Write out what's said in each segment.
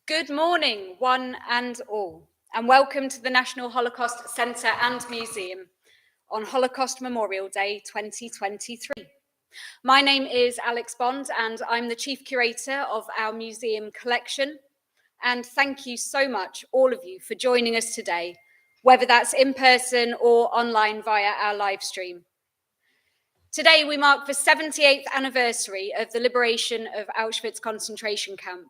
Good morning, one and all, and welcome to the National Holocaust Centre and Museum on Holocaust Memorial Day 2023. My name is Alex Bond, and I'm the Chief Curator of our museum collection. And thank you so much, all of you, for joining us today, whether that's in person or online via our live stream. Today, we mark the 78th anniversary of the liberation of Auschwitz concentration camp.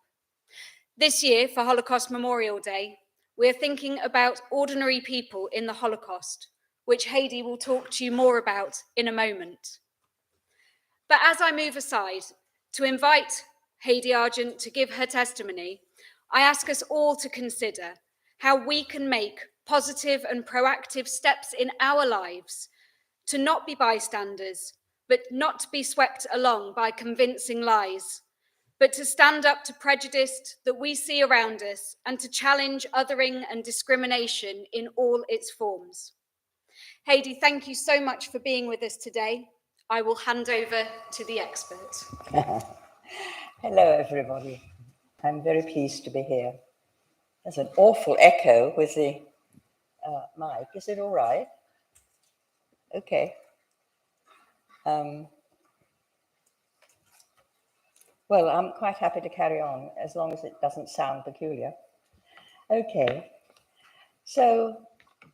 This year, for Holocaust Memorial Day, we're thinking about ordinary people in the Holocaust, which Hedi will talk to you more about in a moment. But as I move aside to invite Hedi Argent to give her testimony, I ask us all to consider how we can make positive and proactive steps in our lives to not be bystanders, but not to be swept along by convincing lies, but to stand up to prejudice that we see around us and to challenge othering and discrimination in all its forms. Hedi, thank you so much for being with us today. I will hand over to the expert. Hello, everybody. I'm very pleased to be here. There's an awful echo with the mic. Is it all right? Okay. Well, I'm quite happy to carry on as long as it doesn't sound peculiar. Okay. So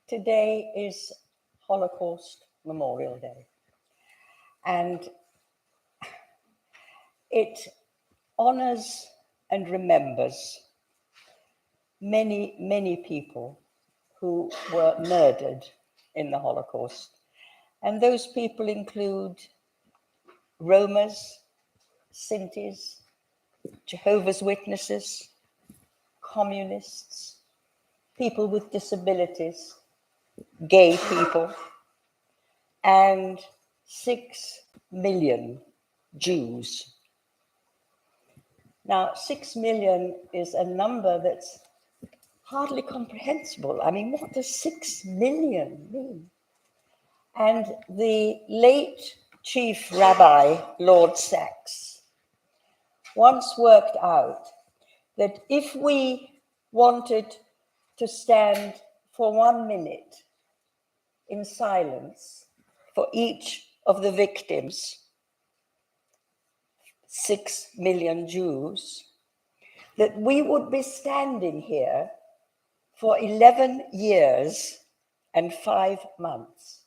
today is Holocaust Memorial Day. And it honors and remembers many, many people who were murdered in the Holocaust. And those people include Romas, Sintis, Jehovah's Witnesses, communists, people with disabilities, gay people, and 6 million Jews. Now, 6 million is a number that's hardly comprehensible. I mean, what does 6 million mean? And the late Chief Rabbi, Lord Sachs, once worked out that if we wanted to stand for 1 minute in silence for each of the victims, 6 million Jews, that we would be standing here for 11 years and 5 months.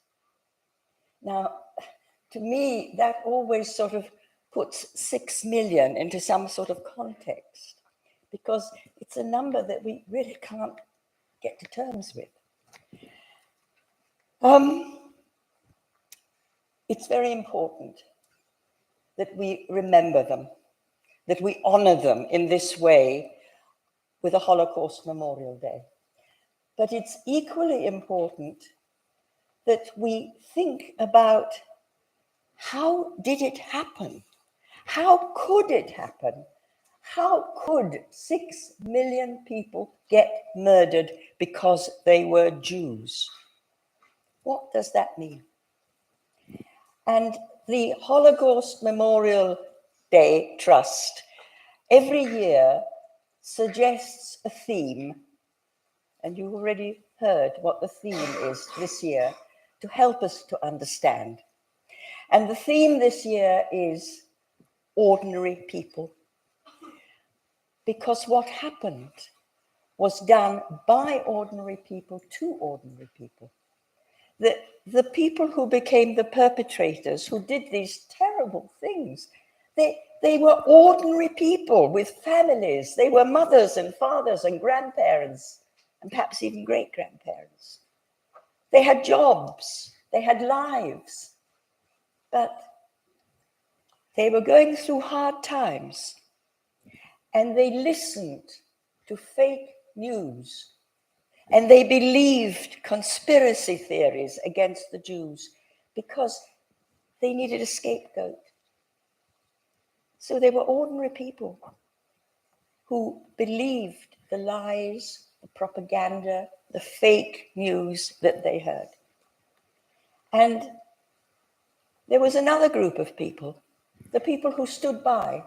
Now, to me, that always sort of puts 6 million into some sort of context, because it's a number that we really can't get to terms with. It's very important that we remember them, that we honor them in this way with a Holocaust Memorial Day. But it's equally important that we think about how did it happen? How could it happen? How could 6 million people get murdered because they were Jews? What does that mean? And the Holocaust Memorial Day Trust every year suggests a theme, and you already heard what the theme is this year, to help us to understand. And the theme this year is ordinary people. Because what happened was done by ordinary people to ordinary people. The people who became the perpetrators, who did these terrible things, they were ordinary people with families. They were mothers and fathers and grandparents, and perhaps even great-grandparents. They had jobs, they had lives, but they were going through hard times, and they listened to fake news, and they believed conspiracy theories against the Jews because they needed a scapegoat. So they were ordinary people who believed the lies, the propaganda, the fake news that they heard. And there was another group of people, the people who stood by,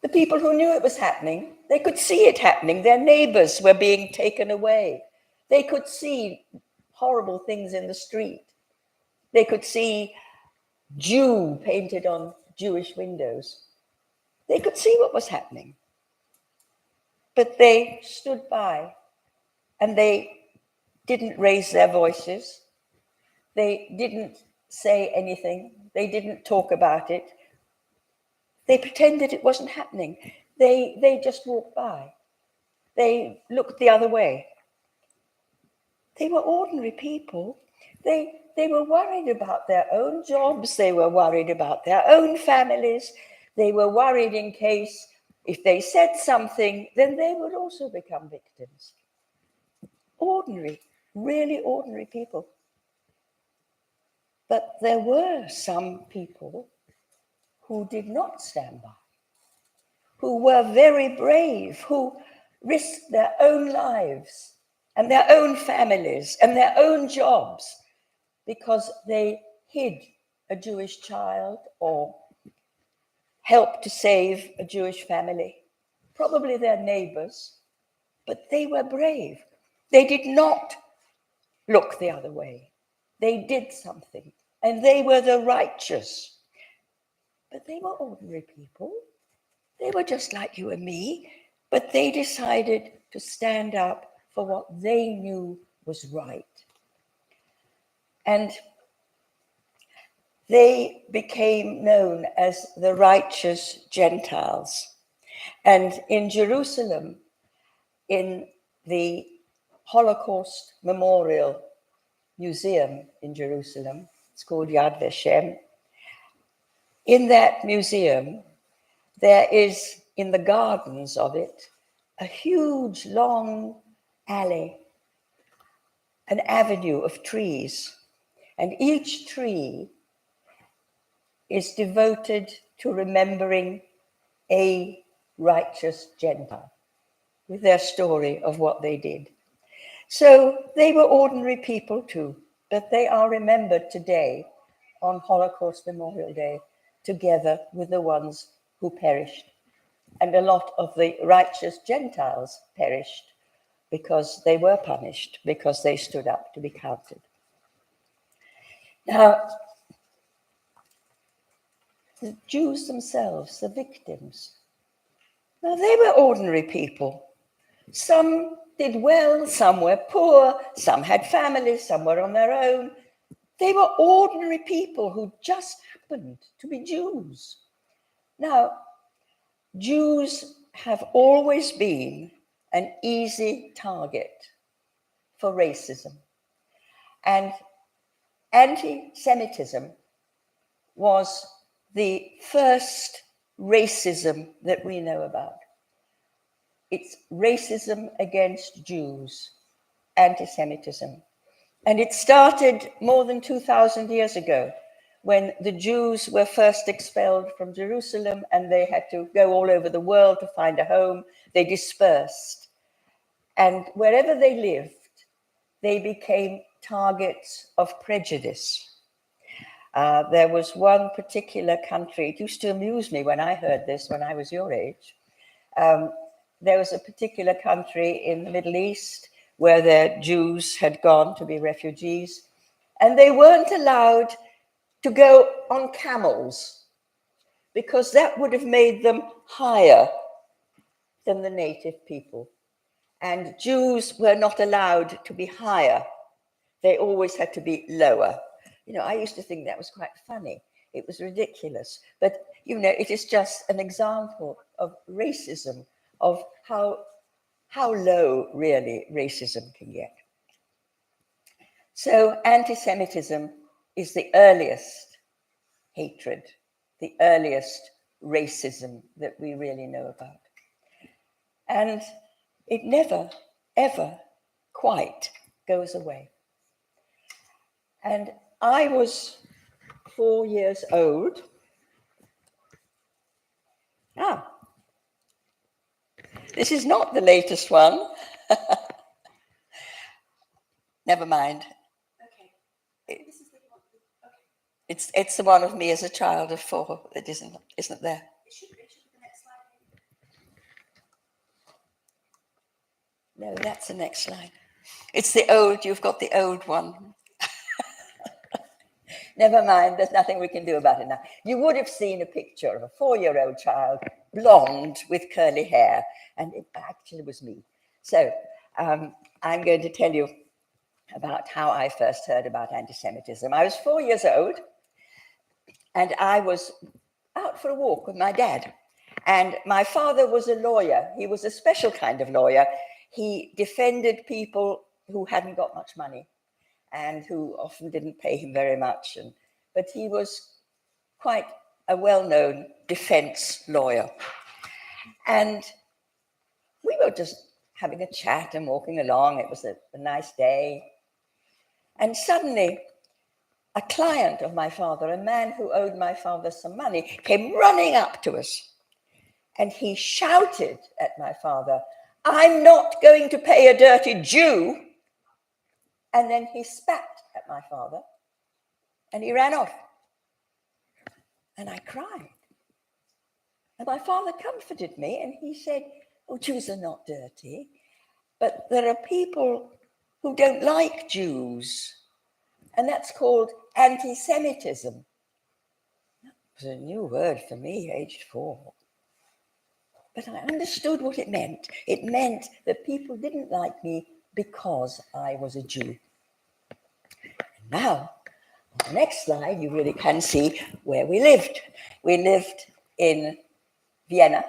The people who knew it was happening, they could see it happening. Their neighbors were being taken away. They could see horrible things in the street. They could see Jew painted on Jewish windows. They could see what was happening. But they stood by and they didn't raise their voices. They didn't say anything. They didn't talk about it. They pretended it wasn't happening. They just walked by. They looked the other way. They were ordinary people. They were worried about their own jobs. They were worried about their own families. They were worried in case if they said something, then they would also become victims. Ordinary, really ordinary people. But there were some people who did not stand by, who were very brave, who risked their own lives and their own families and their own jobs because they hid a Jewish child or helped to save a Jewish family, probably their neighbors, but they were brave. They did not look the other way. They did something, and they were the righteous. But they were ordinary people. They were just like you and me, but they decided to stand up for what they knew was right. And they became known as the righteous Gentiles. And in Jerusalem, in the Holocaust Memorial Museum in Jerusalem, it's called Yad Vashem. In that museum, there is, in the gardens of it, a huge, long alley, an avenue of trees. And each tree is devoted to remembering a righteous Gentile with their story of what they did. So they were ordinary people too, but they are remembered today on Holocaust Memorial Day together with the ones who perished. And a lot of the righteous Gentiles perished because they were punished, because they stood up to be counted. Now, the Jews themselves, the victims, now they were ordinary people. Some did well, some were poor, some had families, some were on their own. They were ordinary people who just happened to be Jews. Now, Jews have always been an easy target for racism. And anti-Semitism was the first racism that we know about. It's racism against Jews, anti-Semitism. And it started more than 2,000 years ago when the Jews were first expelled from Jerusalem and they had to go all over the world to find a home. They dispersed. And wherever they lived, they became targets of prejudice. There was one particular country, it used to amuse me when I heard this when I was your age. There was a particular country in the Middle East where the Jews had gone to be refugees, and they weren't allowed to go on camels because that would have made them higher than the native people. And Jews were not allowed to be higher. They always had to be lower. You know, I used to think that was quite funny. It was ridiculous. But, you know, it is just an example of racism, of how low really racism can get. So anti-Semitism is the earliest hatred, the earliest racism that we really know about. And it never, ever quite goes away. And I was 4 years old. This is not the latest one. Never mind. Okay. It's the one of me as a child of 4 that isn't there. It should be the next slide. No, that's the next slide. It's the old, you've got the old one. Never mind, there's nothing we can do about it now. You would have seen a picture of a 4-year-old child, blonde with curly hair, and it actually was me. So I'm going to tell you about how I first heard about anti-Semitism. I was 4 years old, and I was out for a walk with my dad. And my father was a lawyer. He was a special kind of lawyer. He defended people who hadn't got much money and who often didn't pay him very much. But he was quite a well-known defense lawyer. And we were just having a chat and walking along. It was a nice day. And suddenly, a client of my father, a man who owed my father some money, came running up to us. And he shouted at my father, "I'm not going to pay a dirty Jew." And then he spat at my father and he ran off. And I cried. And my father comforted me and he said, "Oh, Jews are not dirty, but there are people who don't like Jews. And that's called anti-Semitism." That was a new word for me, aged 4. But I understood what it meant. It meant that people didn't like me because I was a Jew. And now, on the next slide, you really can see where we lived. We lived in Vienna,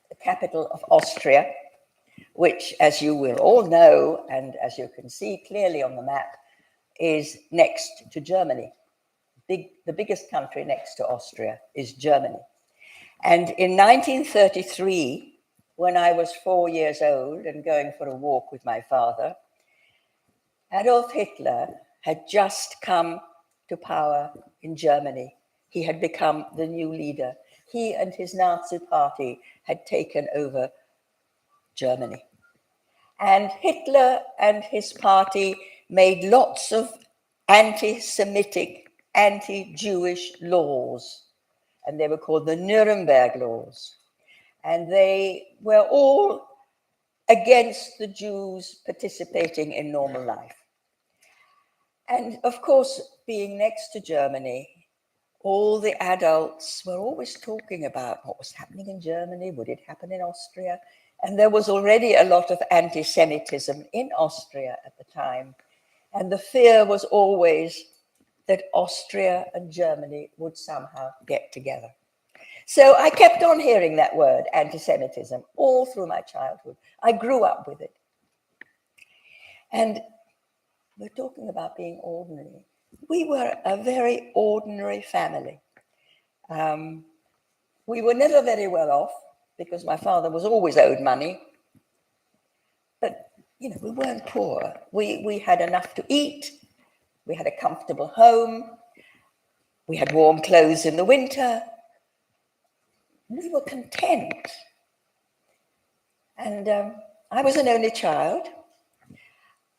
the capital of Austria, which, as you will all know, and as you can see clearly on the map, is next to Germany. The biggest country next to Austria is Germany. And in 1933, when I was 4 years old and going for a walk with my father, Adolf Hitler had just come to power in Germany. He had become the new leader. He and his Nazi party had taken over Germany. And Hitler and his party made lots of anti-Semitic, anti-Jewish laws. And they were called the Nuremberg laws. And they were all against the Jews participating in normal life. And of course, being next to Germany, all the adults were always talking about what was happening in Germany, would it happen in Austria? And there was already a lot of anti-Semitism in Austria at the time. And the fear was always that Austria and Germany would somehow get together. So I kept on hearing that word, anti-Semitism, all through my childhood. I grew up with it. And we're talking about being ordinary. We were a very ordinary family. We were never very well off because my father was always owed money. But, you know, we weren't poor. We had enough to eat. We had a comfortable home. We had warm clothes in the winter. We were content. And I was an only child.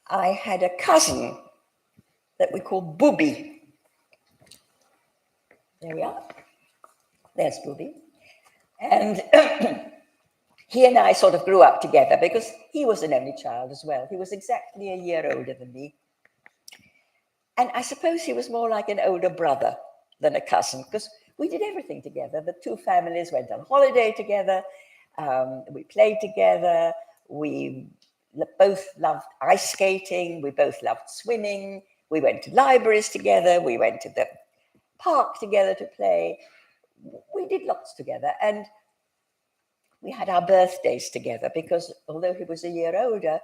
I had a cousin that we called Booby. There we are. There's Booby. And he and I sort of grew up together because he was an only child as well. He was exactly a year older than me. And I suppose he was more like an older brother than a cousin because we did everything together. The two families went on holiday together. We played together. We both loved ice skating. We both loved swimming. We went to libraries together. We went to the park together to play. We did lots together. And we had our birthdays together because although he was a year older,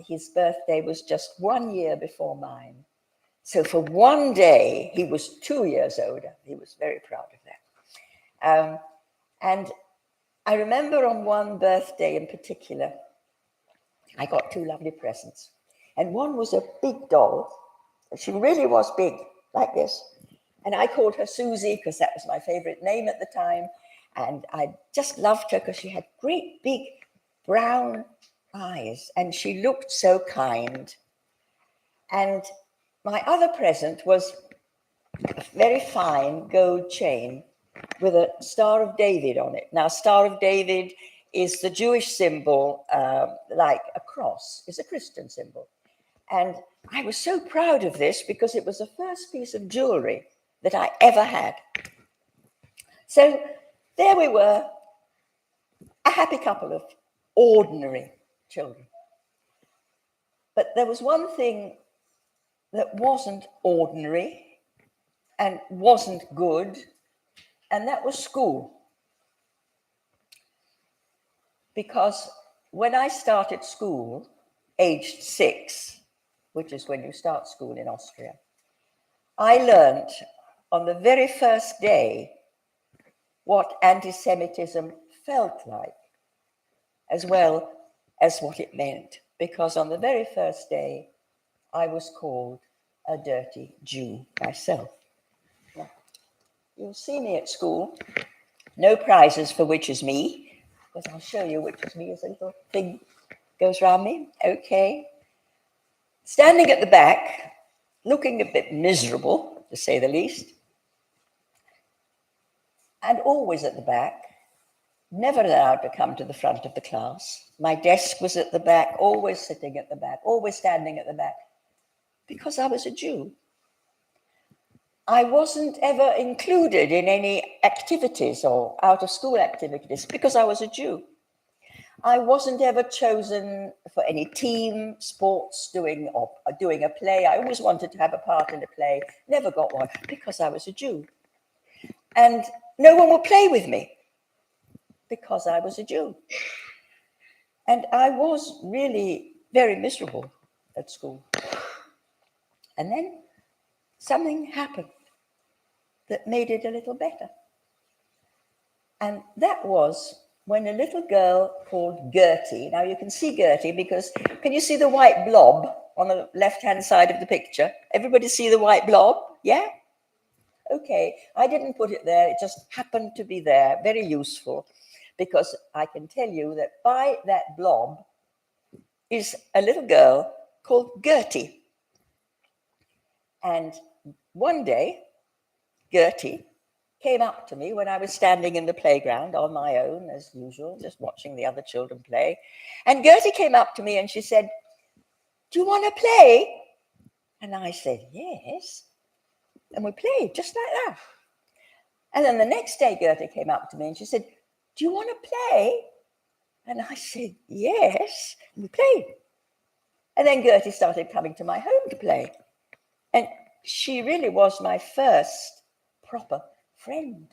his birthday was just 1 year before mine. So for one day, he was 2 years older. He was very proud of that. And I remember on one birthday in particular, I got 2 lovely presents. And one was a big doll. She really was big, like this. And I called her Susie because that was my favorite name at the time. And I just loved her because she had great big brown eyes and she looked so kind. And my other present was a very fine gold chain with a Star of David on it. Now, Star of David is the Jewish symbol, like a cross, is a Christian symbol. And I was so proud of this because it was the first piece of jewelry that I ever had. So there we were, a happy couple of ordinary children. But there was one thing that wasn't ordinary and wasn't good, and that was school. Because when I started school, aged 6, which is when you start school in Austria, I learned on the very first day what anti-Semitism felt like, as well as what it meant. Because on the very first day, I was called a dirty Jew myself. Now, you'll see me at school, no prizes for which is me, because I'll show you which is me as a little thing goes round me. Okay. Standing at the back, looking a bit miserable, to say the least, and always at the back, never allowed to come to the front of the class. My desk was at the back, always sitting at the back, always standing at the back, because I was a Jew. I wasn't ever included in any activities or out-of-school activities because I was a Jew. I wasn't ever chosen for any team, sports, doing a play. I always wanted to have a part in a play, never got one because I was a Jew. And no one would play with me because I was a Jew. And I was really very miserable at school. And then something happened that made it a little better. And that was when a little girl called Gertie, now you can see Gertie because, can you see the white blob on the left-hand side of the picture? Everybody see the white blob? Yeah? Okay, I didn't put it there, it just happened to be there, very useful, because I can tell you that by that blob is a little girl called Gertie. And one day, Gertie came up to me when I was standing in the playground on my own, as usual, just watching the other children play. And Gertie came up to me and she said, "Do you want to play?" And I said, "Yes." And we played just like that. And then the next day, Gertie came up to me and she said, "Do you want to play?" And I said, "Yes." And we played. And then Gertie started coming to my home to play. And she really was my first proper friend.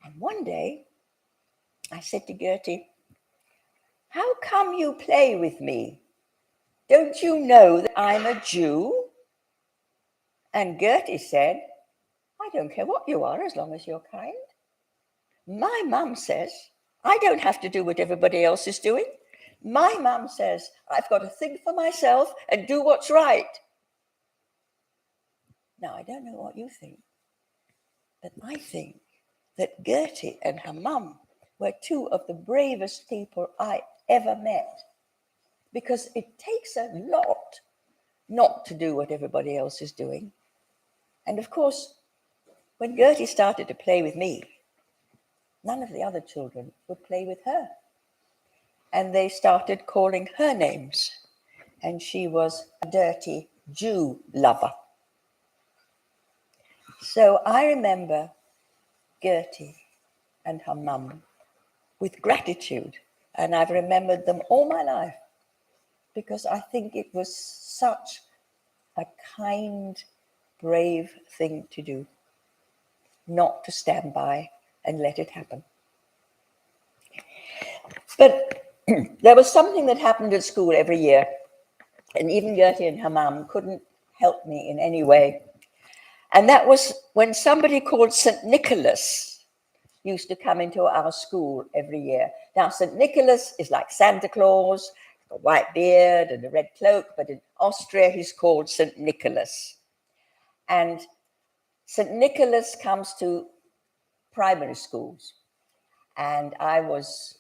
And one day, I said to Gertie, "How come you play with me? Don't you know that I'm a Jew?" And Gertie said, "I don't care what you are as long as you're kind. My mum says I don't have to do what everybody else is doing. My mum says I've got to think for myself and do what's right." Now, I don't know what you think, but I think that Gertie and her mum were two of the bravest people I ever met, because it takes a lot not to do what everybody else is doing. And of course, when Gertie started to play with me, none of the other children would play with her. And they started calling her names. And she was a dirty Jew lover. So I remember Gertie and her mum with gratitude. And I've remembered them all my life because I think it was such a kind, brave thing to do, not to stand by and let it happen. But there was something that happened at school every year, and even Gertie and her mum couldn't help me in any way. And that was when somebody called St. Nicholas used to come into our school every year. Now, St. Nicholas is like Santa Claus, a white beard and a red cloak, but in Austria, he's called St. Nicholas. And St. Nicholas comes to primary schools. And I was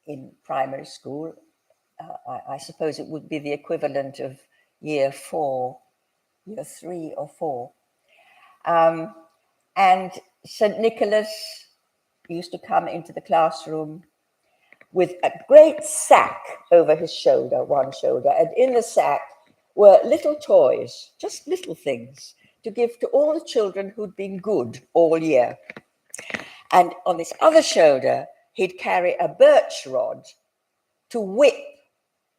in primary school. I suppose it would be the equivalent of year 4, year 3 or 4. And St. Nicholas used to come into the classroom with a great sack over his shoulder, one shoulder, and in the sack were little toys, just little things, to give to all the children who'd been good all year. And on this other shoulder, he'd carry a birch rod to whip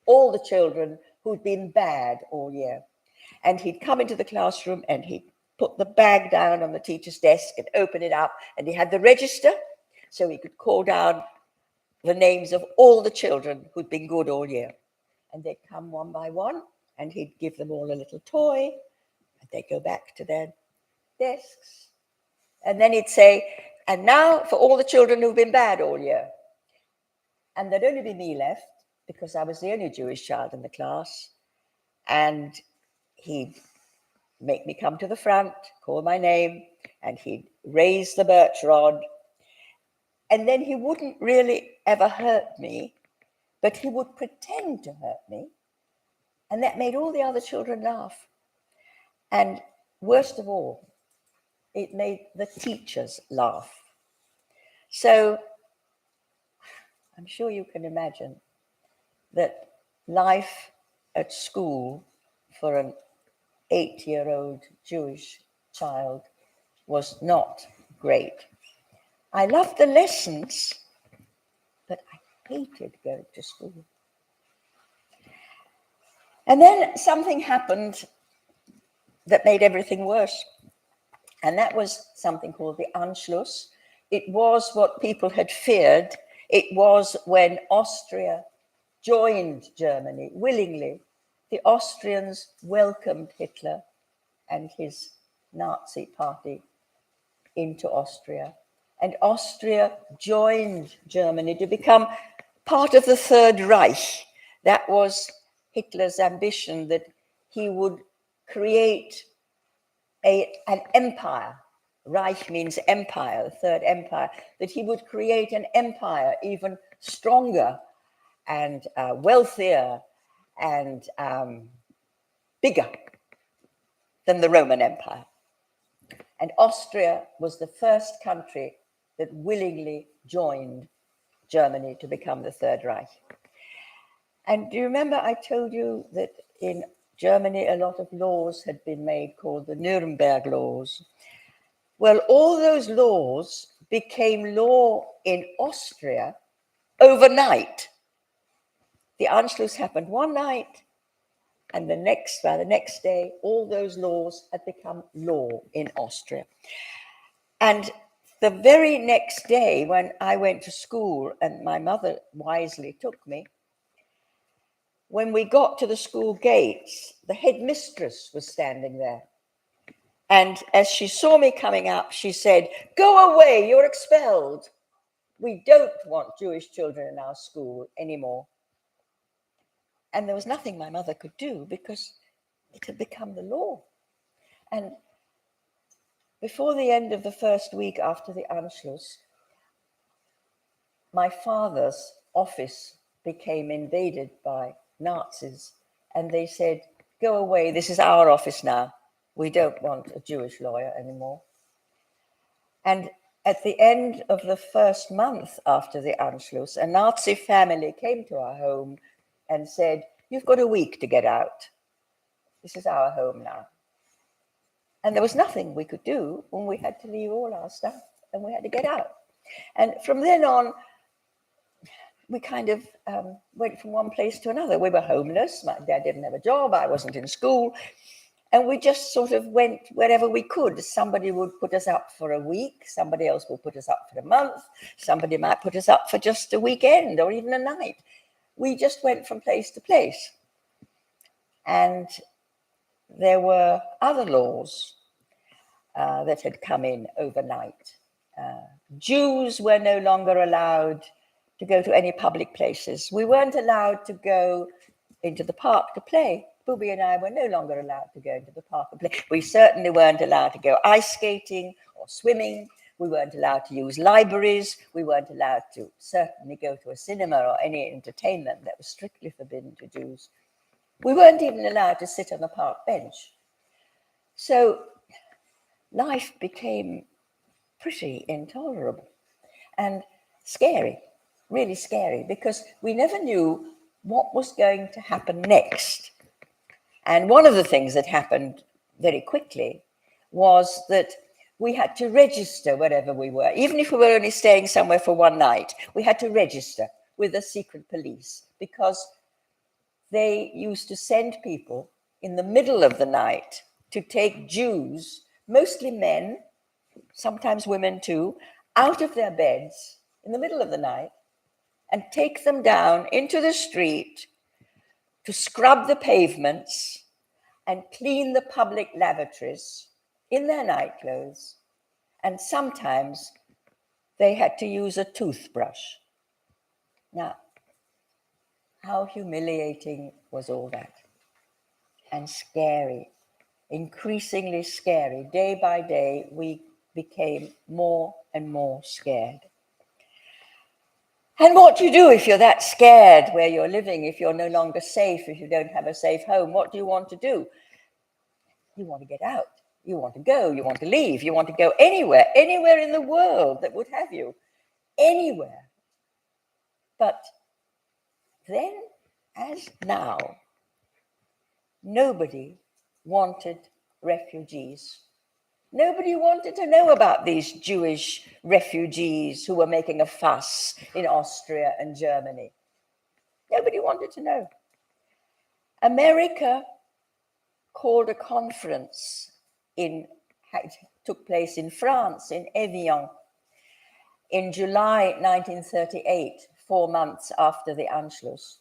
all the children who'd been bad all year. And he'd come into the classroom and he'd put the bag down on the teacher's desk and open it up, and he had the register so he could call down the names of all the children who'd been good all year. And they'd come one by one, and he'd give them all a little toy, and they'd go back to their desks. And then he'd say, and now for all the children who've been bad all year. And there'd only be me left, because I was the only Jewish child in the class. And he'd make me come to the front, call my name, and he'd raise the birch rod. And then he wouldn't really ever hurt me, but he would pretend to hurt me. And that made all the other children laugh. And worst of all, it made the teachers laugh. So I'm sure you can imagine that life at school for an 8-year-old Jewish child was not great. I loved the lessons, but I hated going to school. And then something happened that made everything worse. And that was something called the Anschluss. It was what people had feared. It was when Austria joined Germany willingly. The Austrians welcomed Hitler and his Nazi party into Austria. And Austria joined Germany to become part of the Third Reich. That was Hitler's ambition, that he would create an empire. Reich means empire, the Third Empire, that he would create an empire even stronger and wealthier and bigger than the Roman Empire. And Austria was the first country that willingly joined Germany to become the Third Reich. And do you remember I told you that in Germany a lot of laws had been made called the Nuremberg laws? Well, all those laws became law in Austria overnight. The Anschluss happened one night, and by the next day, all those laws had become law in Austria. And the very next day, when I went to school, and my mother wisely took me, when we got to the school gates, the headmistress was standing there. And as she saw me coming up, she said, "Go away, you're expelled. We don't want Jewish children in our school anymore." And there was nothing my mother could do because it had become the law. And before the end of the first week after the Anschluss, my father's office became invaded by Nazis, and they said, "Go away, this is our office now. We don't want a Jewish lawyer anymore." And at the end of the first month after the Anschluss, a Nazi family came to our home and said, "You've got a week to get out. This is our home now." And there was nothing we could do when we had to leave all our stuff and we had to get out. And from then on, we kind of went from one place to another. We were homeless. My dad didn't have a job. I wasn't in school. And we just sort of went wherever we could. Somebody would put us up for a week. Somebody else would put us up for a month. Somebody might put us up for just a weekend or even a night. We just went from place to place. And there were other laws that had come in overnight. Jews were no longer allowed to go to any public places. We weren't allowed to go into the park to play. Booby and I were no longer allowed to go into the park and play. We certainly weren't allowed to go ice skating or swimming. We weren't allowed to use libraries. We weren't allowed to certainly go to a cinema or any entertainment that was strictly forbidden to Jews. We weren't even allowed to sit on a park bench. So life became pretty intolerable and scary. really scary because we never knew what was going to happen next. And one of the things that happened very quickly was that we had to register wherever we were. Even if we were only staying somewhere for one night, we had to register with the secret police because they used to send people in the middle of the night to take Jews, mostly men, sometimes women too, out of their beds in the middle of the night and take them down into the street to scrub the pavements and clean the public lavatories in their nightclothes. And sometimes they had to use a toothbrush. Now, how humiliating was all that? And scary, increasingly scary. Day by day, we became more and more scared. And what do you do if you're that scared where you're living, if you're no longer safe, if you don't have a safe home? What do you want to do? You want to get out. You want to go. You want to leave. You want to go anywhere in the world that would have you. Anywhere. But then, as now, nobody wanted refugees. Nobody wanted to know about these Jewish refugees who were making a fuss in Austria and Germany. Nobody wanted to know. America called a conference took place in France, in Evian, in July 1938, 4 months after the Anschluss.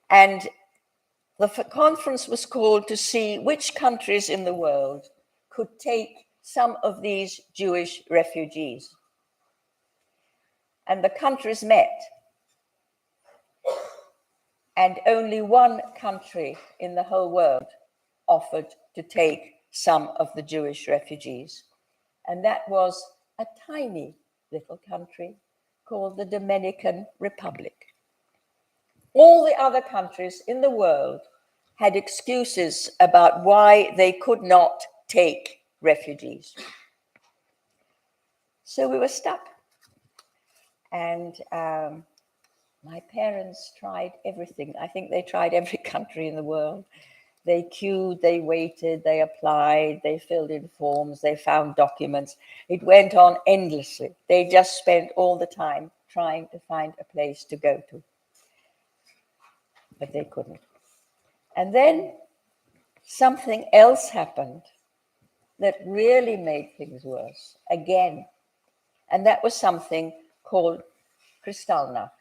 And the conference was called to see which countries in the world could take some of these Jewish refugees. And the countries met. And only one country in the whole world offered to take some of the Jewish refugees. And that was a tiny little country called the Dominican Republic. All the other countries in the world had excuses about why they could not take refugees. So we were stuck. And my parents tried everything. I think they tried every country in the world. They queued, they waited, they applied, they filled in forms, they found documents. It went on endlessly. They just spent all the time trying to find a place to go to. But they couldn't. And then something else happened that really made things worse again. And that was something called Kristallnacht,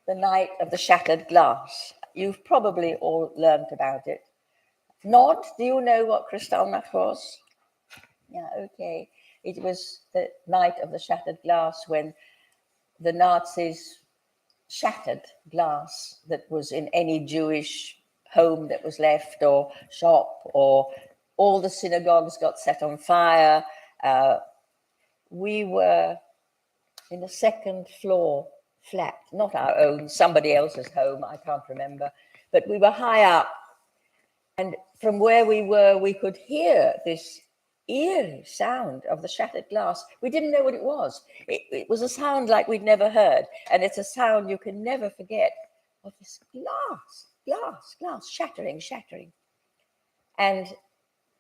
the night of the shattered glass. You've probably all learned about it. Nod, do you know what Kristallnacht was? Yeah, okay. It was the night of the shattered glass when the Nazis shattered glass that was in any Jewish home that was left or shop, or all the synagogues got set on fire. We were in a second floor flat, not our own, somebody else's home, I can't remember, but we were high up. And from where we were, we could hear this eerie sound of the shattered glass. We didn't know what it was. It was a sound like we'd never heard. And it's a sound you can never forget of this glass, shattering. And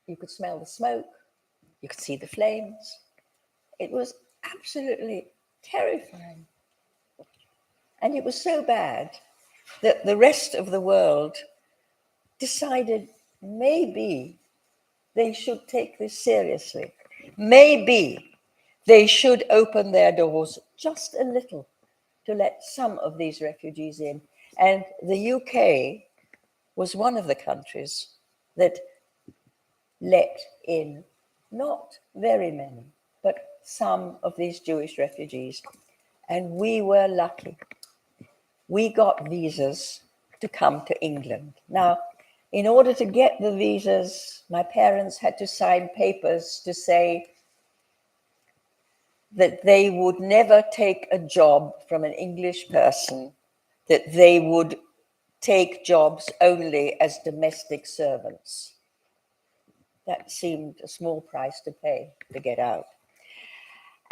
you could smell the smoke. You could see the flames. It was absolutely terrifying. And it was so bad that the rest of the world decided maybe they should take this seriously. Maybe they should open their doors just a little to let some of these refugees in. And the UK was one of the countries that let in not very many, but some of these Jewish refugees. And we were lucky. We got visas to come to England. Now, in order to get the visas, my parents had to sign papers to say that they would never take a job from an English person, that they would take jobs only as domestic servants. That seemed a small price to pay to get out.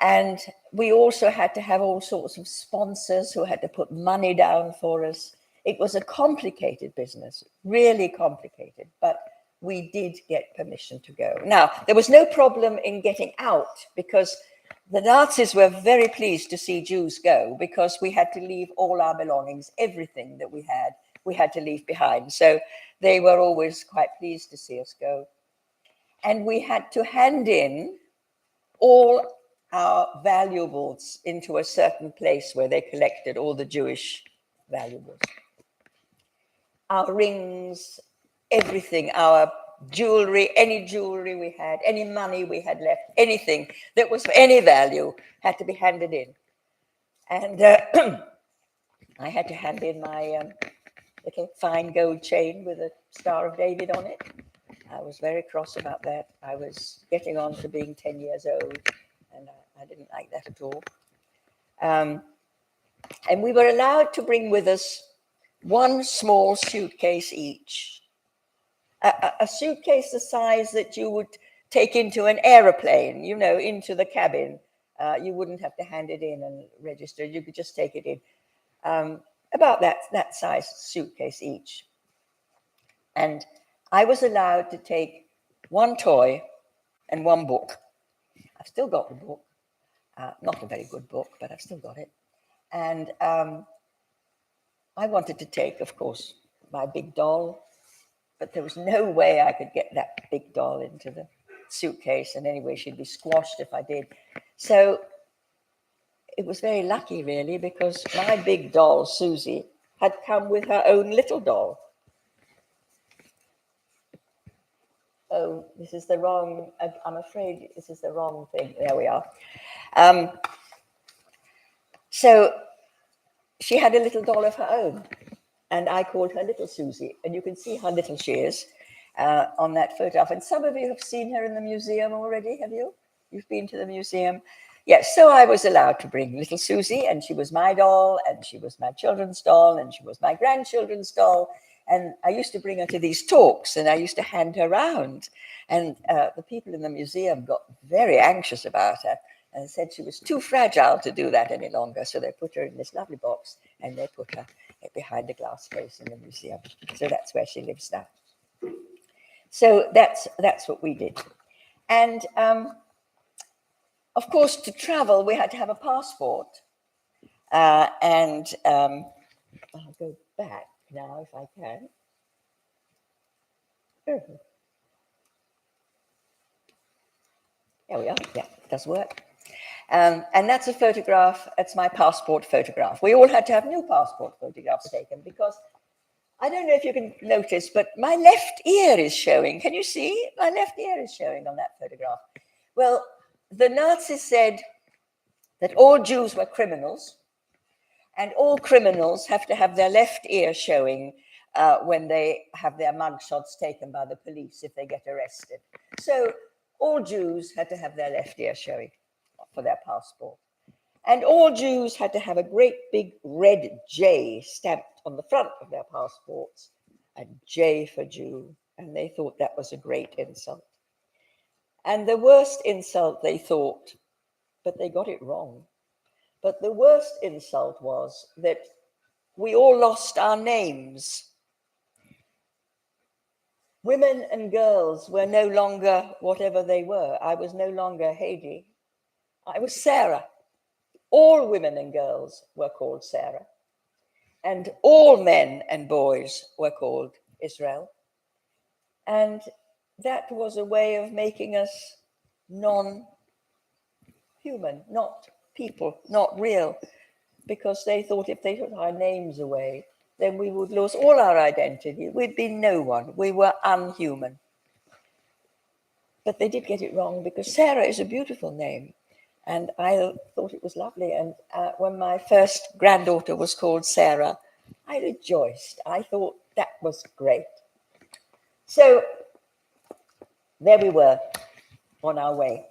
And we also had to have all sorts of sponsors who had to put money down for us. It was a complicated business, really complicated, but we did get permission to go. Now, there was no problem in getting out because the Nazis were very pleased to see Jews go, because we had to leave all our belongings, everything that we had to leave behind. So they were always quite pleased to see us go. And we had to hand in all our valuables into a certain place where they collected all the Jewish valuables. Our rings, everything, our jewelry, any jewelry we had, any money we had left, anything that was of any value had to be handed in. And I had to hand in my little fine gold chain with a Star of David on it. I was very cross about that. I was getting on to being 10 years old, and I didn't like that at all. And we were allowed to bring with us one small suitcase each. A suitcase the size that you would take into an aeroplane, you know, into the cabin. You wouldn't have to hand it in and register. You could just take it in. About that size suitcase each. And I was allowed to take one toy and one book. I've still got the book. Not a very good book, but I've still got it. And I wanted to take, of course, my big doll, but there was no way I could get that big doll into the suitcase, and anyway, she'd be squashed if I did. So it was very lucky, really, because my big doll, Susie, had come with her own little doll. Oh, this is the wrong, I'm afraid this is the wrong thing. There we are. So she had a little doll of her own, and I called her Little Susie. And you can see how little she is on that photograph. And some of you have seen her in the museum already, have you? You've been to the museum? Yes, so I was allowed to bring Little Susie, and she was my doll, and she was my children's doll, and she was my grandchildren's doll. And I used to bring her to these talks, and I used to hand her around. And the people in the museum got very anxious about her and said she was too fragile to do that any longer. So they put her in this lovely box, and they put her behind a glass case in the museum. So that's where she lives now. So that's what we did. And of course, to travel, we had to have a passport. I'll go back now if I can. There we are. Yeah, it does work. And that's a photograph. That's my passport photograph. We all had to have new passport photographs taken because I don't know if you can notice, but my left ear is showing. Can you see? My left ear is showing on that photograph. Well, the Nazis said that all Jews were criminals, and all criminals have to have their left ear showing when they have their mugshots taken by the police if they get arrested. So all Jews had to have their left ear showing for their passport. And all Jews had to have a great big red J stamped on the front of their passports, a J for Jew. And they thought that was a great insult. And the worst insult, they thought, but they got it wrong. But the worst insult was that we all lost our names. Women and girls were no longer whatever they were. I was no longer Hedi. I was Sarah. All women and girls were called Sarah. And all men and boys were called Israel. And that was a way of making us non-human, not people, not real, because they thought if they took our names away, then we would lose all our identity. We'd be no one. We were unhuman. But they did get it wrong because Sarah is a beautiful name. And I thought it was lovely. And when my first granddaughter was called Sarah, I rejoiced. I thought that was great. So there we were on our way.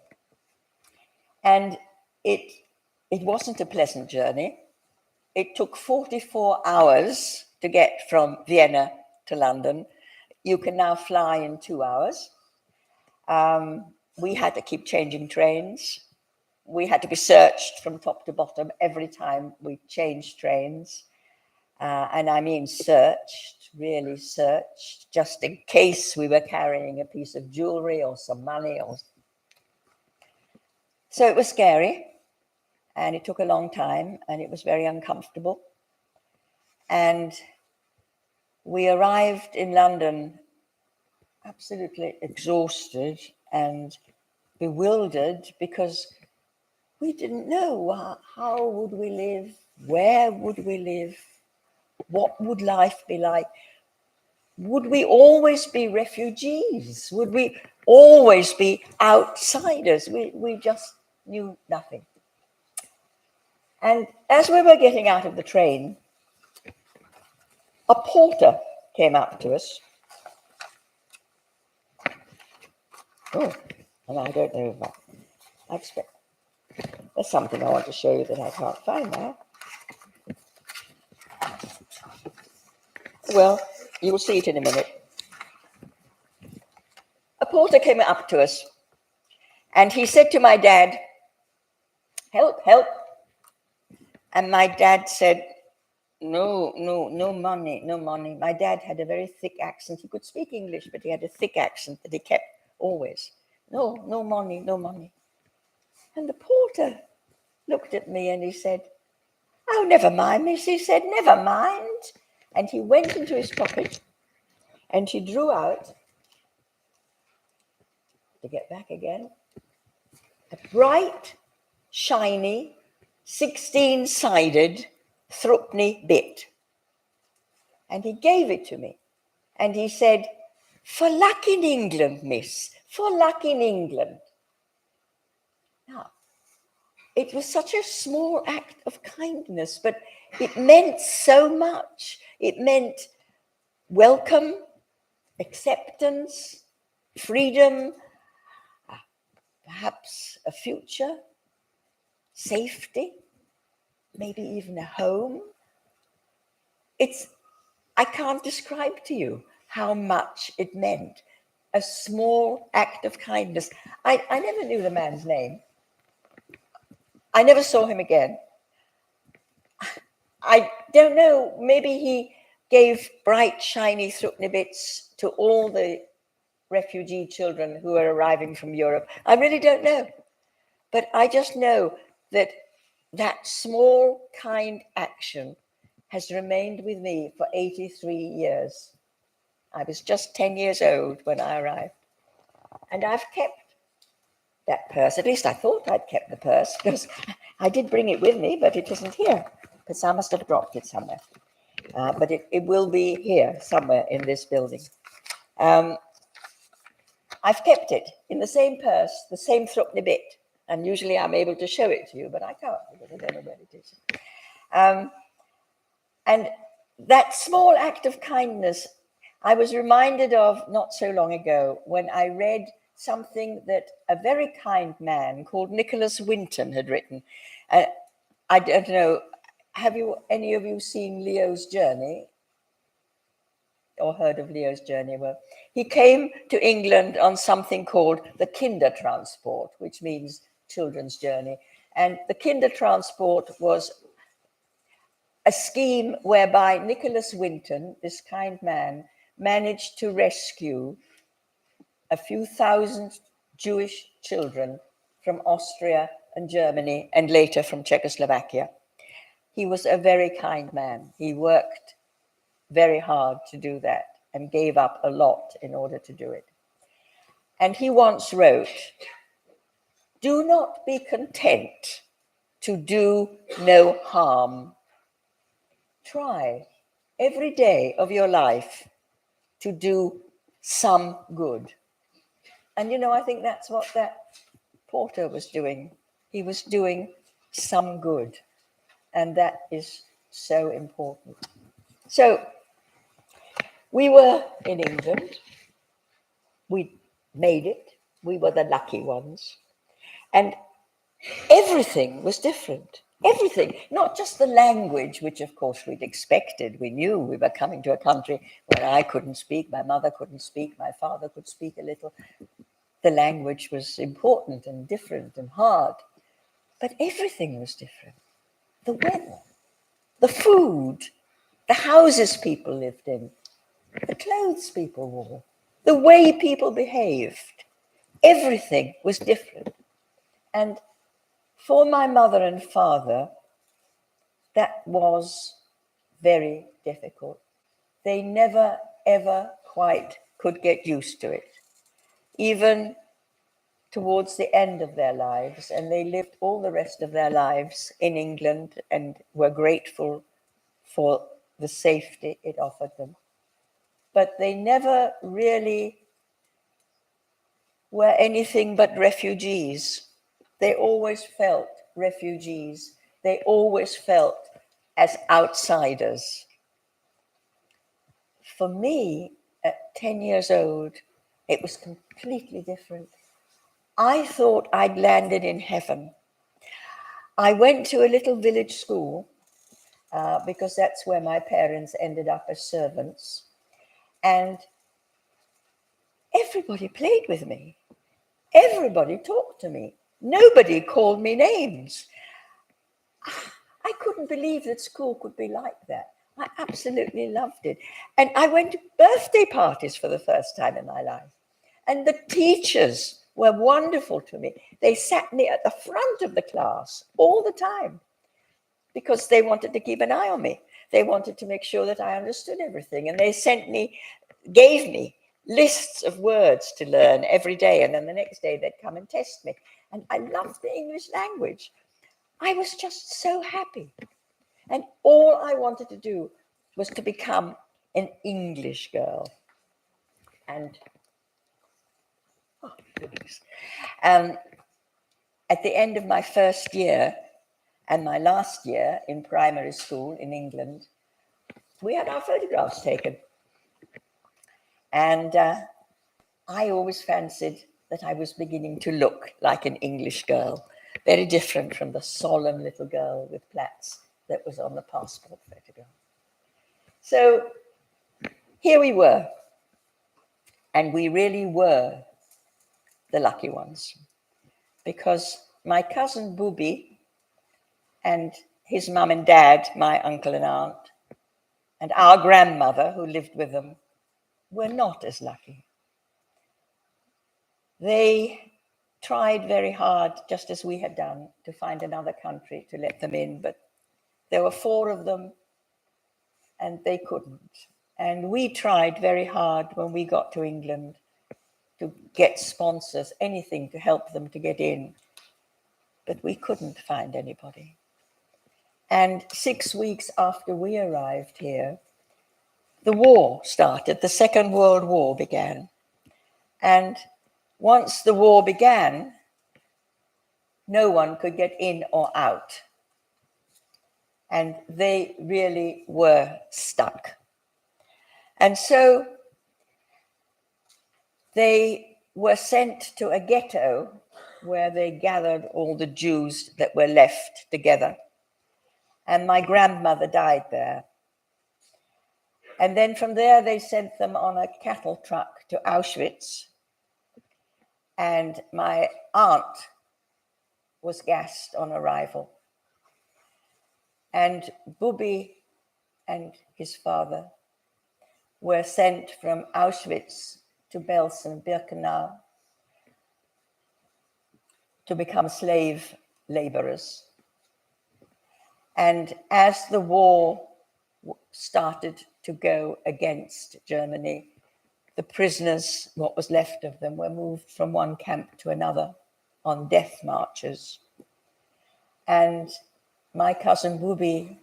And it wasn't a pleasant journey. It took 44 hours to get from Vienna to London. You can now fly in 2 hours. We had to keep changing trains. we had to be searched from top to bottom every time we changed trains. And I mean searched, really searched, just in case we were carrying a piece of jewelry or some money. So it was scary, and it took a long time, and it was very uncomfortable. And we arrived in London absolutely exhausted and bewildered, because we didn't know how would we live, where would we live, what would life be like? Would we always be refugees? Would we always be outsiders? We just knew nothing. And as we were getting out of the train, a porter came up to us. Oh, and I don't know if I expect there's something I want to show you that I can't find now. Well, you will see it in a minute. A porter came up to us, and he said to my dad, "Help, help." And my dad said, no money, no money. My dad had a very thick accent. He could speak English, but he had a thick accent that he kept always. No money, no money. And the porter looked at me and he said, "Oh, never mind, miss," he said, "never mind." And he went into his pocket and he drew out, to get back again, a bright, shiny, 16-sided threepenny bit. And he gave it to me. And he said, "For luck in England, miss, for luck in England." Now, it was such a small act of kindness, but it meant so much. It meant welcome, acceptance, freedom, perhaps a future, safety, maybe even a home. I can't describe to you how much it meant. A small act of kindness. I never knew the man's name. I never saw him again. I don't know, maybe he gave bright, shiny threepenny bits to all the refugee children who were arriving from Europe. I really don't know. But I just know that that small, kind action has remained with me for 83 years. I was just 10 years old when I arrived. And I've kept that purse. At least I thought I'd kept the purse, because I did bring it with me, but it isn't here, because I must have dropped it somewhere. But it will be here somewhere in this building. I've kept it in the same purse, the same threepenny bit. And usually I'm able to show it to you, but I can't, because I don't know where it is. And that small act of kindness, I was reminded of not so long ago when I read something that a very kind man called Nicholas Winton had written. I don't know, have any of you seen Leo's Journey or heard of Leo's Journey? Well, he came to England on something called the Kindertransport, which means children's journey. And the Kindertransport was a scheme whereby Nicholas Winton, this kind man, managed to rescue a few thousand Jewish children from Austria and Germany, and later from Czechoslovakia. He was a very kind man. He worked very hard to do that and gave up a lot in order to do it. And he once wrote, "Do not be content to do no harm. Try every day of your life to do some good." And I think that's what that porter was doing. He was doing some good. And that is so important. So we were in England. We made it. We were the lucky ones. And everything was different. Everything, not just the language, which of course we'd expected. We knew we were coming to a country where I couldn't speak, my mother couldn't speak, my father could speak a little. The language was important and different and hard. But everything was different. The weather, the food, the houses people lived in, the clothes people wore, the way people behaved. Everything was different. And for my mother and father, that was very difficult. They never, ever quite could get used to it. Even towards the end of their lives, and they lived all the rest of their lives in England and were grateful for the safety it offered them. But they never really were anything but refugees. They always felt refugees. They always felt as outsiders. For me, at 10 years old, it was completely different. I thought I'd landed in heaven. I went to a little village school because that's where my parents ended up as servants. And everybody played with me. Everybody talked to me. Nobody called me names. I couldn't believe that school could be like that. I absolutely loved it. And I went to birthday parties for the first time in my life. And the teachers were wonderful to me. They sat me at the front of the class all the time because they wanted to keep an eye on me. They wanted to make sure that I understood everything. And they gave me lists of words to learn every day. And then the next day they'd come and test me. And I loved the English language. I was just so happy. And all I wanted to do was to become an English girl. And at the end of my first year and my last year in primary school in England, we had our photographs taken. And I always fancied that I was beginning to look like an English girl, very different from the solemn little girl with plaits that was on the passport photograph. So here we were, and we really were the lucky ones, because my cousin Booby and his mum and dad, my uncle and aunt, and our grandmother who lived with them were not as lucky. They tried very hard, just as we had done, to find another country to let them in, but there were 4 of them and they couldn't. And we tried very hard when we got to England to get sponsors, anything to help them to get in, but we couldn't find anybody. And 6 weeks after we arrived here, the war started, the Second World War began. And once the war began, no one could get in or out. And they really were stuck. And so they were sent to a ghetto where they gathered all the Jews that were left together. And my grandmother died there. And then from there, they sent them on a cattle truck to Auschwitz. And my aunt was gassed on arrival. And Booby and his father were sent from Auschwitz to Belsen-Birkenau to become slave laborers. And as the war started to go against Germany, the prisoners, what was left of them, were moved from one camp to another on death marches. And my cousin Booby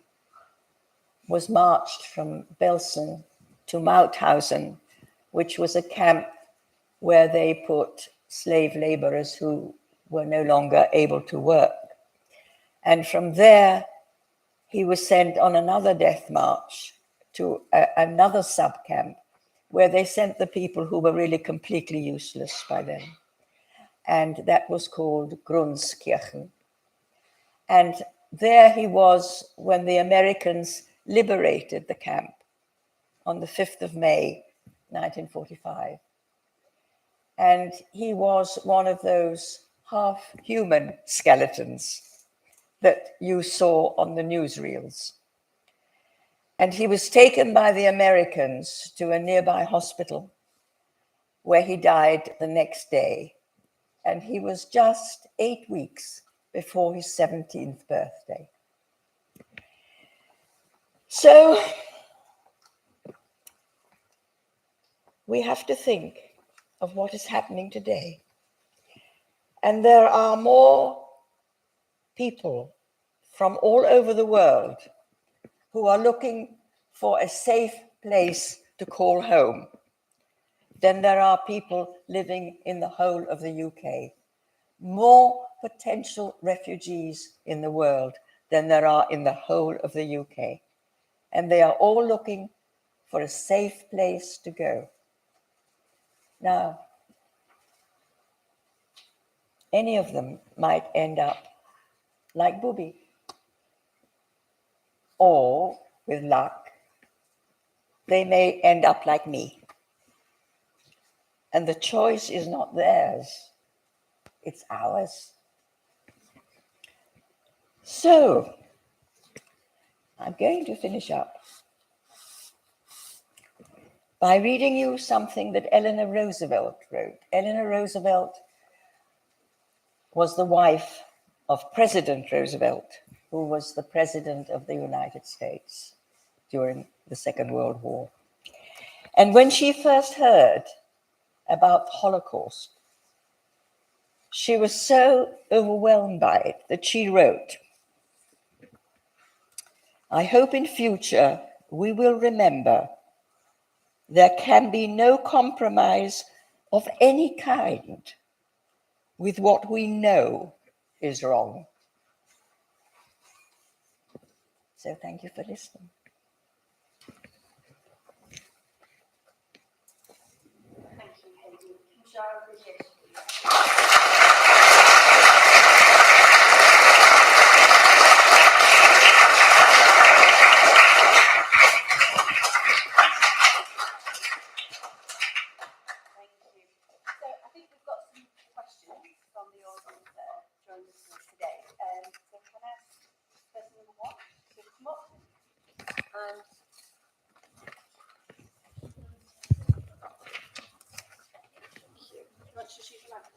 was marched from Belsen to Mauthausen, which was a camp where they put slave laborers who were no longer able to work. And from there, he was sent on another death march to another subcamp where they sent the people who were really completely useless by then. And that was called Grunskirchen. And there he was when the Americans liberated the camp on the 5th of May, 1945. And he was one of those half-human skeletons that you saw on the newsreels. And he was taken by the Americans to a nearby hospital where he died the next day. And he was just 8 weeks before his 17th birthday. So we have to think of what is happening today. And there are more people from all over the world who are looking for a safe place to call home than there are people living in the whole of the UK. More potential refugees in the world than there are in the whole of the UK. And they are all looking for a safe place to go. Now, any of them might end up like Booby, or with luck, they may end up like me. And the choice is not theirs, it's ours. So, I'm going to finish up by reading you something that Eleanor Roosevelt wrote. Eleanor Roosevelt was the wife of President Roosevelt, who was the president of the United States during the Second World War. And when she first heard about the Holocaust, she was so overwhelmed by it that she wrote, "I hope in future we will remember there can be no compromise of any kind with what we know is wrong." So thank you for listening. Thank you, Hedi. So I think we've got some questions from the audience that are joining us today. So can I ask person number one to come up? And you want to choose your answer?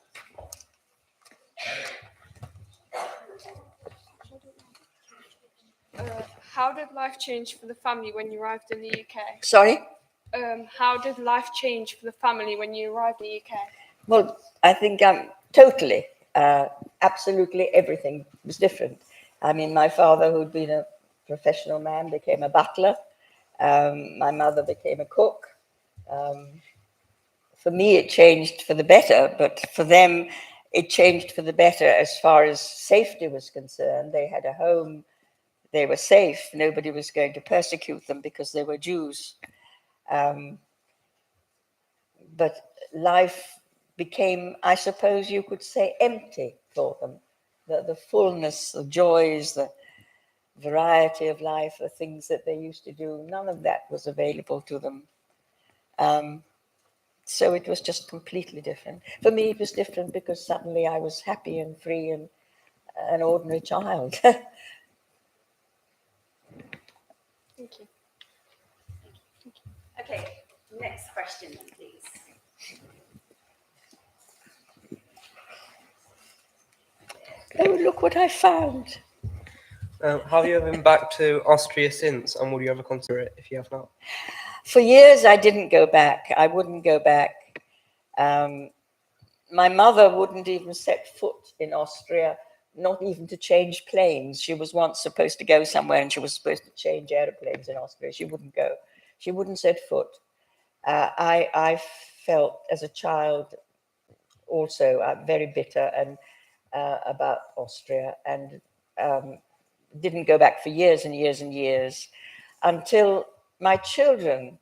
How did life change for the family when you arrived in the UK? Sorry? How did life change for the family when you arrived in the UK? Well, I think totally, absolutely everything was different. I mean, my father, who'd been a professional man, became a butler. My mother became a cook. For me, it changed for the better, but for them, it changed for the better as far as safety was concerned. They had a home, they were safe, nobody was going to persecute them because they were Jews. But life became, I suppose you could say, empty for them. The fullness, the joys, the variety of life, the things that they used to do, none of that was available to them. So it was just completely different. For me, it was different because suddenly I was happy and free and an ordinary child. Thank you. Okay, next question then, please. Oh, look what I found. Have you ever been back to Austria since, and would you ever consider it if you have not? For years, I didn't go back. I wouldn't go back. My mother wouldn't even set foot in Austria, not even to change planes. She was once supposed to go somewhere and she was supposed to change airplanes in Austria. She wouldn't go. She wouldn't set foot. I felt as a child also very bitter and about Austria, and didn't go back for years and years and years until my children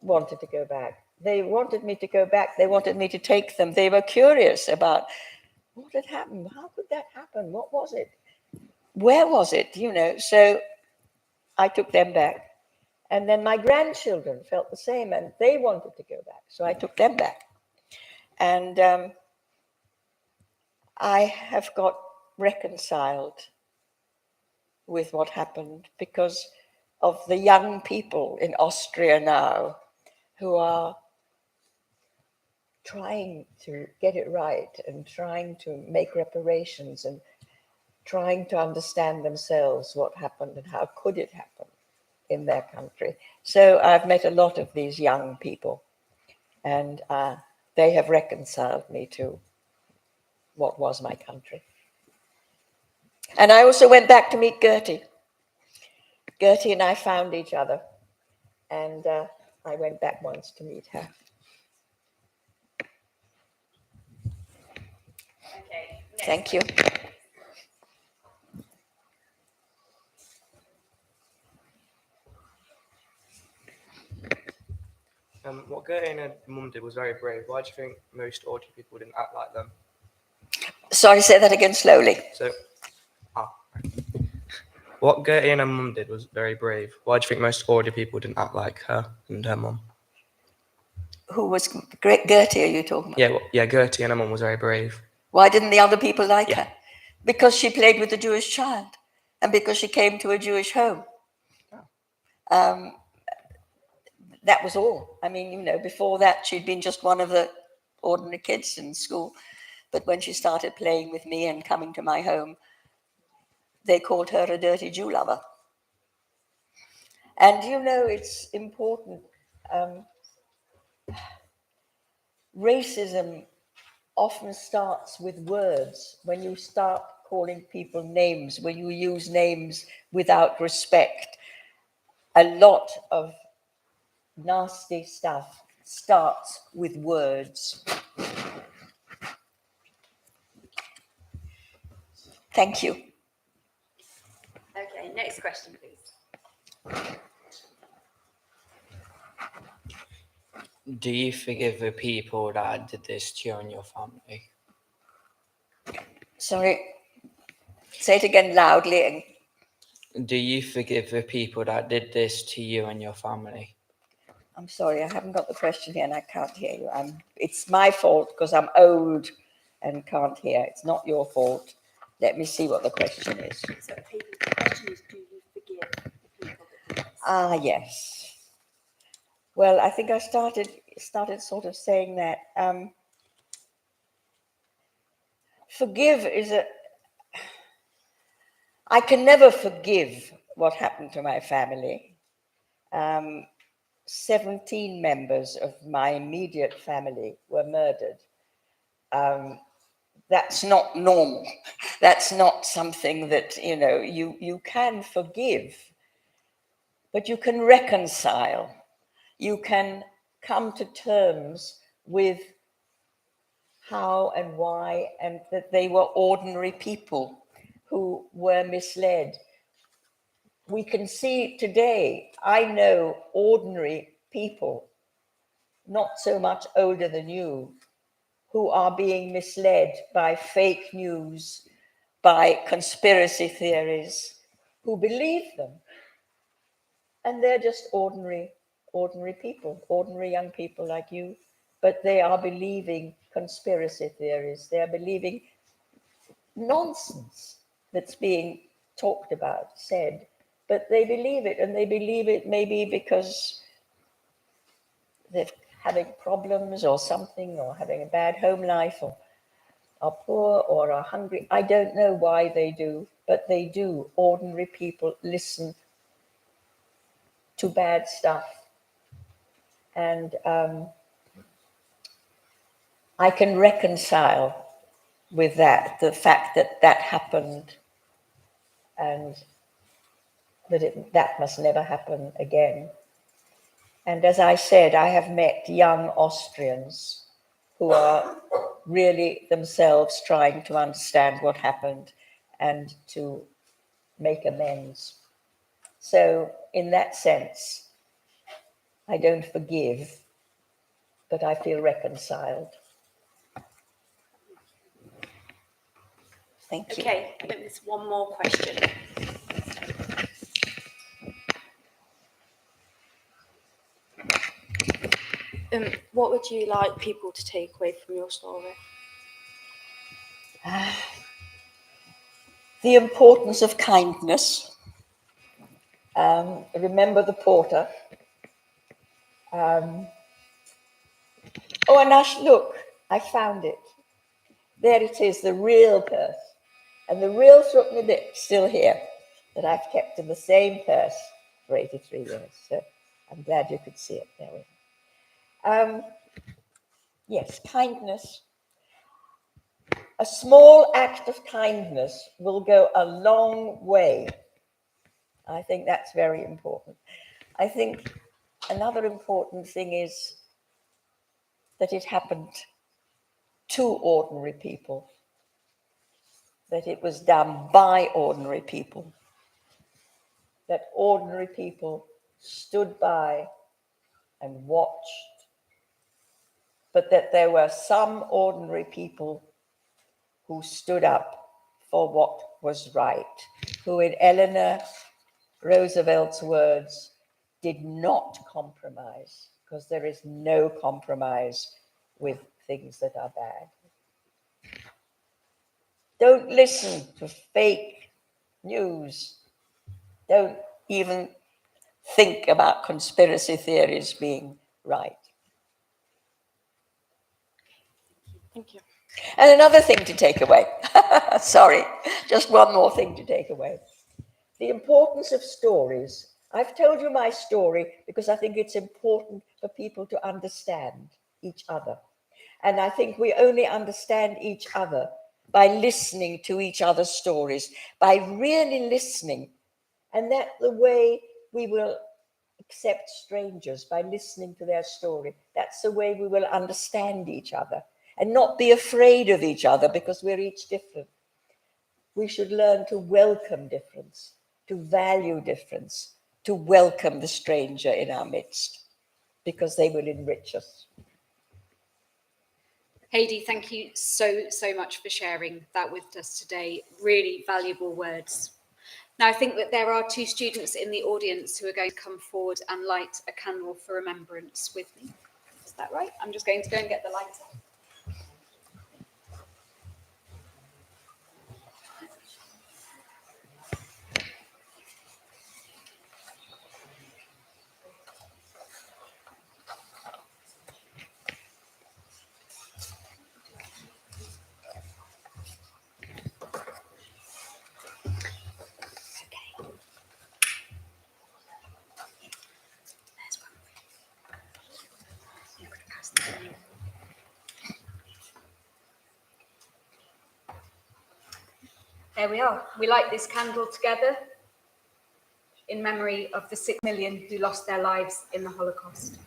wanted to go back. They wanted me to go back. They wanted me to take them. They were curious about what had happened. How could that happen? What was it? Where was it? You know, so I took them back. And then my grandchildren felt the same and they wanted to go back. So I took them back. And I have got reconciled with what happened because of the young people in Austria now who are trying to get it right and trying to make reparations and trying to understand themselves what happened and how could it happen in their country. So I've met a lot of these young people, and they have reconciled me to what was my country. And I also went back to meet Gertie. Gertie and I found each other, and I went back once to meet her. Okay. Thank you. What Gertie and her mum did was very brave. Why do you think most ordinary people didn't act like them? Sorry, say that again slowly. What Gertie and her mum did was very brave. Why do you think most ordinary people didn't act like her and her mum? Who was Gertie, are you talking about? Yeah, Gertie and her mum was very brave. Why didn't the other people like Yeah. her? Because she played with a Jewish child and because she came to a Jewish home. That was all. I mean, before that, she'd been just one of the ordinary kids in school. But when she started playing with me and coming to my home, they called her a dirty Jew lover. And it's important. Racism often starts with words. When you start calling people names, when you use names without respect, a lot of nasty stuff starts with words. Thank you. Okay, next question, please. Do you forgive the people that did this to you and your family? Sorry, say it again loudly. Do you forgive the people that did this to you and your family? I'm sorry, I haven't got the question here and I can't hear you. It's my fault because I'm old and can't hear. It's not your fault. Let me see what the question is. So the question is, do you forgive the people that did this? Ah, yes. Well, I think I started sort of saying that. Forgive I can never forgive what happened to my family. 17 members of my immediate family were murdered. That's not normal. That's not something that, you can forgive, but you can reconcile. You can come to terms with how and why, and that they were ordinary people who were misled. We can see today, I know ordinary people, not so much older than you, who are being misled by fake news, by conspiracy theories, who believe them. And they're just ordinary people, ordinary young people like you, but they are believing conspiracy theories. They are believing nonsense that's being talked about, said, but they believe it, and they believe it maybe because they're having problems or something, or having a bad home life, or are poor or are hungry. I don't know why they do, but they do. Ordinary people listen to bad stuff. And I can reconcile with that, the fact that that happened and that must never happen again. And as I said, I have met young Austrians who are really themselves trying to understand what happened and to make amends. So in that sense, I don't forgive, but I feel reconciled. Thank you. Okay, I think there's one more question. What would you like people to take away from your story? The importance of kindness. Remember the porter. Oh, and Ash, look, I found it. There it is, the real purse. And the real Sruknadip still here, that I've kept in the same purse for 83 years. So I'm glad you could see it. There we go. Yes, kindness. A small act of kindness will go a long way. I think that's very important. I think another important thing is that it happened to ordinary people, that it was done by ordinary people, that ordinary people stood by and watched, but that there were some ordinary people who stood up for what was right, who, in Eleanor Roosevelt's words, did not compromise, because there is no compromise with things that are bad. Don't listen to fake news. Don't even think about conspiracy theories being right. Thank you. And another thing to take away, sorry, just one more thing to take away. The importance of stories. I've told you my story because I think it's important for people to understand each other. And I think we only understand each other by listening to each other's stories, by really listening. And that's the way we will accept strangers, by listening to their story. That's the way we will understand each other and not be afraid of each other because we're each different. We should learn to welcome difference, to value difference, to welcome the stranger in our midst, because they will enrich us. Hedi, thank you so much for sharing that with us today. Really valuable words. Now, I think that there are two students in the audience who are going to come forward and light a candle for remembrance with me. Is that right? I'm just going to go and get the lighter. There we are. We light this candle together in memory of the 6 million who lost their lives in the Holocaust.